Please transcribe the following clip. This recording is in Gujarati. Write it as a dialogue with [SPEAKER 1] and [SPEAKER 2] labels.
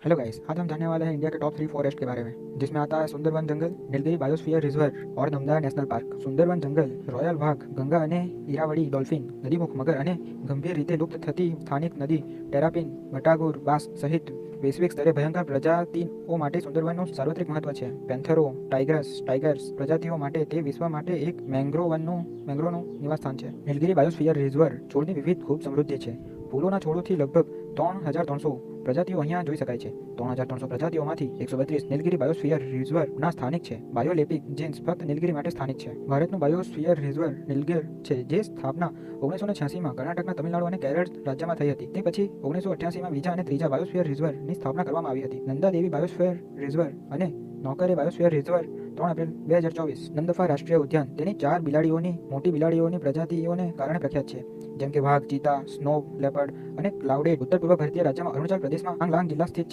[SPEAKER 1] हेलो गाइस, आज हम जानने वाले हैं इंडिया के टॉप 3 फॉरेस्ट के बारे में, जिसमें आता है सुंदरवन जंगल, नीलगिरी बायोस्फीयर रिजर्व और धमदार नेशनल पार्क। सुंदरवन जंगल રોયલ વાઘ, ગંગા અને ઈરાવળી ડોલ્ફિન, નદીમુખ મગર અને ગંભીર રીતે લુપ્ત થતી સ્થાનિક નદી ટેરાપીન, બટાગુર, બાસ સહિત વૈશ્વિક સ્તરે ભયંકર પ્રજાતિઓ માટે સુંદરવનનું સાર્વત્રિક મહત્વ છે. પેન્થરો, ટાઇગર્સ પ્રજાતિઓ માટે તે વિશ્વ માટે એક મેંગ્રોવનું નિવાસસ્થાન છે. નીલગિરી બાયોસ્ફીયર રિઝર્વ છોડની વિવિધ ખૂબ સમૃદ્ધિ છે. ફૂલોના છોડોથી લગભગ 3,300 પ્રજાતિઓ અહીંયા જોઈ શકાય છે. 3,300 પ્રજાતિઓમાંથી 132 નીલગિરી બાયોસ્ફીયર રિઝર્વના સ્થાનિક છે. બાયોલેપિક જીન્સ ફક્ત નીલગિરી માટે સ્થાનિક છે. ભારતનું બાયોસ્ફીયર રિઝર્વ નીલગિર છે, જે સ્થાપના 1986માં કર્ણાટકના તમિલનાડુ અને કેરળ રાજ્યમાં થઈ હતી. તે પછી 1988માં બીજા અને ત્રીજા બાયોસ્ફીયર રિઝર્વની સ્થાપના કરવામાં આવી હતી. નંદાદેવી બાયોસ્ફીયર રિઝર્વ અને નૌકરે બાયોસ્ફીયર રિઝર્વ 3 એપ્રિલ 2024. નંદફા રાષ્ટ્રીય ઉદ્યાન તેની 4 મોટી બિલાડીઓની પ્રજાતિઓને કારણે પ્રખ્યાત છે, જેમ કે વાઘ, ચીતા, સ્નો લેપર્ડ અને ક્લાઉડેડ. ઉત્તર પૂર્વ ભારતીય રાજ્યમાં અરુણાચલ પ્રદેશમાં આંગલાંગ જિલ્લા સ્થિત છે.